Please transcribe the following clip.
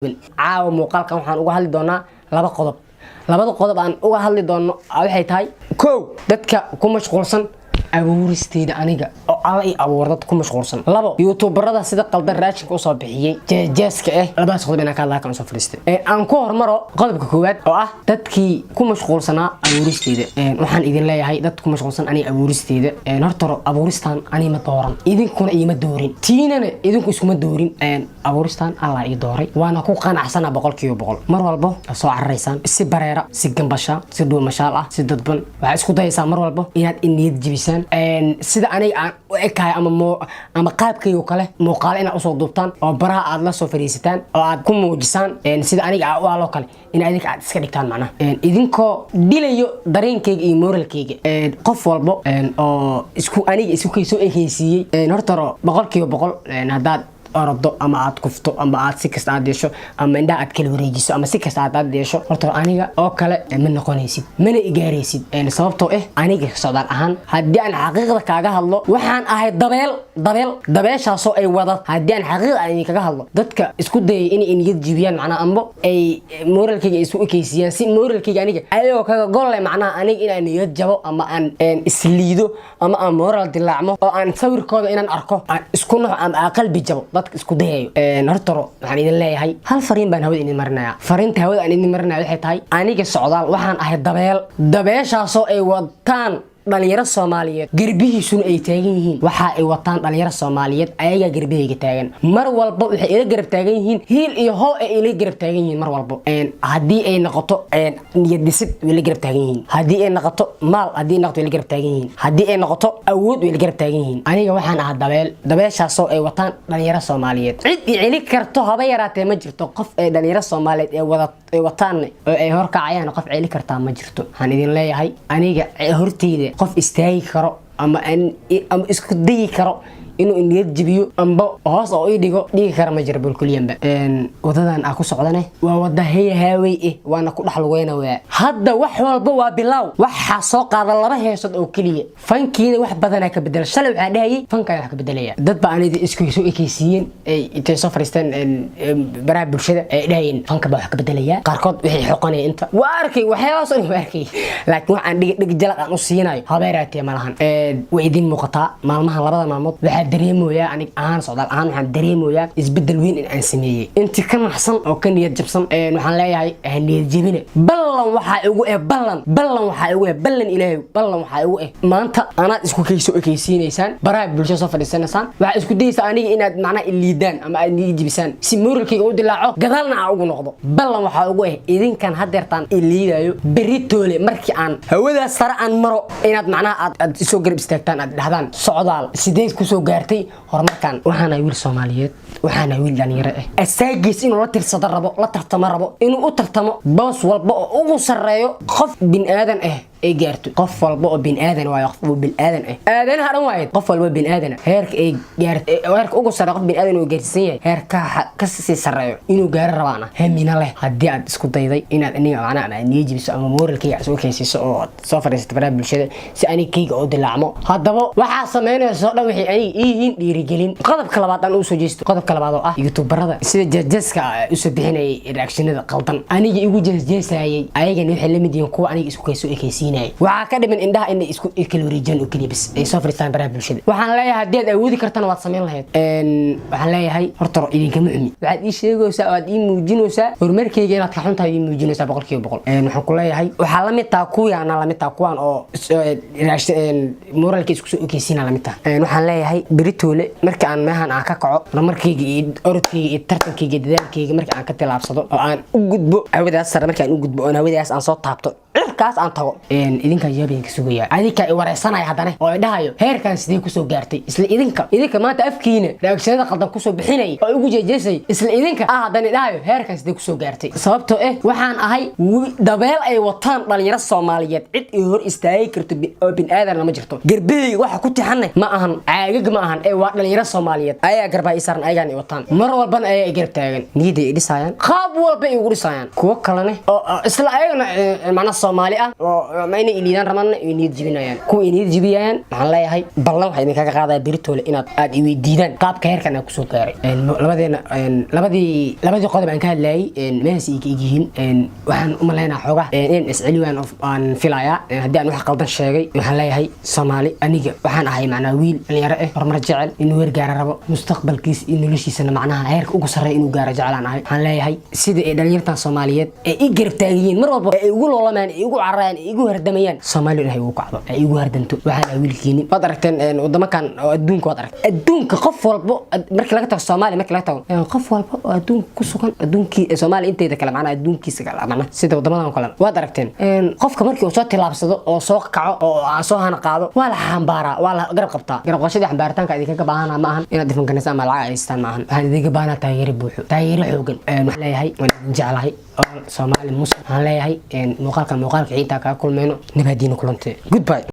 caawa muuqaalkan waxaan uga hadli doonaa laba qodob aan uga hadli doono waxay tahay koow dadka ku mashquulsan abuuristeeda aniga oo alla i abuur dad ku mashquulsan labo youtuberada sida qaldan raashinka u soo bixiyay jeeska labadaas qodob inaan ka hadlaa kan soo fariistay aan ku hormaro qodobka koowaad oo ah dadkii ku mashquulsanaa abuuristeeda waxaan idin leeyahay dad ku mashquulsan ani abuuristeeda horta abuuristaan ani ma dooran idinkuna ima doorin tiinana idinku iskuma doorin abuuristaan alla i dooray waana ku qanacsana 100% mar walba soo cararaysaan si bareera si gambasha si dhuumashaal ah si dadban waxa isku dayaysaa mar walba inaad iniyad jibisaan sida aniga aan u ekahay ama qaabkayga kale muuqaal inaad usoo duubtaan oo baraha aad la soo fariisataan oo aad ku muujisaan sida aniga aan u aalo kale in idinka aad iska dhigtaan macnaha idinkoo dilayo dareenkayga iyo moralkayga qof walba oo aniga isku kaysoo ekaysiiyey horta 100% haddaad ordo ama aad kufto ama aad si kasta aad yeesho ama indhaha aad kala wareejiso ama si kasta aad yeesho horta aniga oo kale ma noqonaysid mana igaaraysid sababtoo aniga socdaal ahaan haddii aan xaqiiqda kaaga hadlo waxaan ahay dabeeshaasoo ay wada haddii aan xaqiiqda aan kaga hadlo dadka isku dayay inay niyad jibiyaan macnaha amba ay moralkayga isu ekeysiyaan si moralkayga aniga ayagoo kaga golle macnaha aniga inaan niyad jabo ama aan isliido ama aan moral dilaacmo oo aan sawirkooda inaan arko aan isku nooc ama qalbi jabo dadka isku dayayo horta waxaan idin leeyahay hal fariin baan hawada idin marinayaa fariinta hawada aan idin marinayaa waxay tahay aniga socdaal waxaan ahay dabeeshaasoo ay wadtaan dhalinyaro Soomaaliyeed garbihiisuna ay taagan yihiin waxa ay wataan dhalinyaro Soomaaliyeed ayaga garbihayga taagan mar walba waxay ila garab taagan yihiin hiil iyo hoo ay ila garab taagan yihiin mar walba hadii ay noqoto niyad dhisid way ila garab taagan yihiin hadii ay noqoto maal hadii ay noqoto way ila garab taagan yihiin hadii ay noqoto awood way ila garab taagan yihiin aniga waxaan ahaa dabeeshaasoo ay wataan dhalinyaro Soomaaliyeed cid cili karto haba yaraatee ma jirto qof ay dhalinyaro Soomaaliyeed ay wataan oo ay horkacayaan qof cili kartaa ma jirto waxaan idin leeyahay aniga horteyda qof istaagi karo ama isku dayi karo inuu niyad jibiyo amba hoos oo ii dhigi kara ma jiro bulkuliyanba wadadan aan ku socdane waa wada haaway waana ku dhaxlugeynaa hadda wax walba waa bilaaw waxa soo qaada laba heesad oo kaliya fankiina wax badan ka bedel shalay waxa dhahayay fanka wax ka bedelaya dad baa anidi isku soo ekaysiiyeen ay intay soo fariisteen baraha bulshada ay dhahayeen fanka baa wax ka bedelaya qaarkood wixii xoqanay inta waa arkay waxyaalahaas oo arkay laakiin waxaan dhig jalaq aan u siinayo habeeraatay malahan way idin muuqataa maalmahan labada maalmood waxa dareemoyaa anig aan socdaal aan waxaan dareemoyaa isbedel weyn in aan sameeyay intii ka naxsan oo ka niyad jabsan waxaan leeyahay niyad jabina ballan waxa ugu ballan ilaahay ballan waxa ugu maanta anaad isku kayso ekaysiinaysaan baraha bulshada soo fadhiisanaysaan waxa isku dayaysaa aniga inaad macna iliidaan ama aad niyad jibisaan si moralkayga u dilaaco gadaalna aan ugu noqdo ballan waxa ugu idinkan hadeertaan iliidayo beritoole markii aan hawada sare aan maro inaad macna aad soo garab istaagtaan aad dhahdaan socdaal sideed ku soo gaartay horumarkan waxaana wiil Soomaaliyeed waxaana wiil dhalinyaro asaagiis inuu la tirsado rabo la tartamo rabo inuu u tartamo boos walba oo ugu sareeyo qof bin aadan ay gaarto qof walba oo bin aadan waayo qof bin aadan aadan hadan waayo qof walba bin aadan heerka ay gaarto heerka ugu sareeyo qof bin aadan oo gaarsiin yahay heerka ka sii sareeyo inuu gaar rabaana hamina leh hadii aad isku dayday inaad aniga macna niyajibiso ama moralkayga soo kaysiiso oo soo fariisato baraha bulshada si anigayga oo dilaacmo hadaba waxa sameynayso dhan wixii ay yihiin dhiirigelin qodobka labaad aan u soo jeesto qodobka labaad oo ah youtuberada sida jeeska u soo bixinay reactionada qaldan aniga igu jeesayay ayagana waxay la mid yihiin kuwa aniga isku kaysoo ekaysiinay waxa ka dhiman indhaha in isku kala wareejiyaan oo kaliya bas ay soo fariistaan baraha bulshada waxaan leeyahay hadii aad awoodi kartana waad sameyn lahayd waxaan leeyahay horta idinka muhiim waxaad ii sheegaysaa oo aad ii muujinaysaa horumarkayga inaad ka xuntahay ii muujinaysaa 100% waxaan ku leeyahay waxa la mid taa kuwaan oo moralka isku soo ekaysiina la mid tahay waxaan leeyahay beritoole markii aan meehan aan ka kaco markayga iyo orodkayga iyo tartankayga dadaalkayga markii aan ka tilaabsado oo aan u gudbo hawadaas sare markii aan u gudbo oo hawadaas aan soo taabto kaas aan tago idinka yaabeen ka sugaya adika ay wareysanay hadana oo ay dhahayo heerkan sidee ku soo gaartay isla idinka maanta afkiina reactionada qaldan ku soo bixinay oo ugu jeejeysay isla idinka hadana dhahayo heerkan sidee ku soo gaartay sababtoo waxaan ahay dabeel ay wataan dhalinyaro Soomaaliyeed cid ay hor istaagi karto oo bin aadan ma jirto garbey waxa ku tixanay ma ahan caagag ma ahan waa dhalinyaro Soomaaliyeed ayaa garba isaaran ayagan ay wataan mar walban ay garab taagan niyada ay dhisayaan qaab walba ay ugu dhisayaan kuwa kalena oo isla ayagana macna Soomaaliyeed Soomaali ah oo ma inay ilidaan ramadna inay jibinayaan ku inay jibiyaan waxaan leeyahay ballan waxay idinka qaadaa biritoole inaad aad i weydiidaan qaabka heerkan aan ku soo gaaray labadii qodob aan ka hadlayay meesha ay yihiin waxaan u maleynayaa xogaa in isciliyaan aan filaya hadii aan wax qaldan sheegay waxaan leeyahay Soomaali aniga waxaan ahay macnaa wiil dhalinyaro ah hormar jecel inuu wargaar rabo mustaqbalkiisa in noloshiisana macnaha heerka ugu sareeyo inuu gaaro jeclaan ahay waxaan leeyahay sida ay dhalinyartan Soomaaliyeed ay i garab taagiin mar walba ay ugu loolamaan ay ugu cararaan ay ugu hardamayaan Soomaali ilaahay ugu kacdo ay ugu hardanto waxaan wiilkiini wad aragteen wadamakan oo adduunka wad aragteen adduunka qof walba markii laga tago Soomaali markii laga tago qof walba oo adduunka ku sugan adduunkii Soomaali inteeda kala macnaha adduunkiisa kala macnaha sida wadamadan kale wad aragteen qofka markii uu soo tilaabsado oo soo kaco oo soo hana qaado waa la xambaara waa la garab qabtaa garab qashada xambaaritaanka idinka baahan ma ahan inaad difan kanaysa ama lacag ay istaan ma ahan waxaan idinka baahnaa taageero buuxo taageero xoogan waxaan leeyahay waan jeclahay Soomaali muslim waxaan leeyahay muuqaalka ciidta ka kulmayno nabadiina kulantay goodbye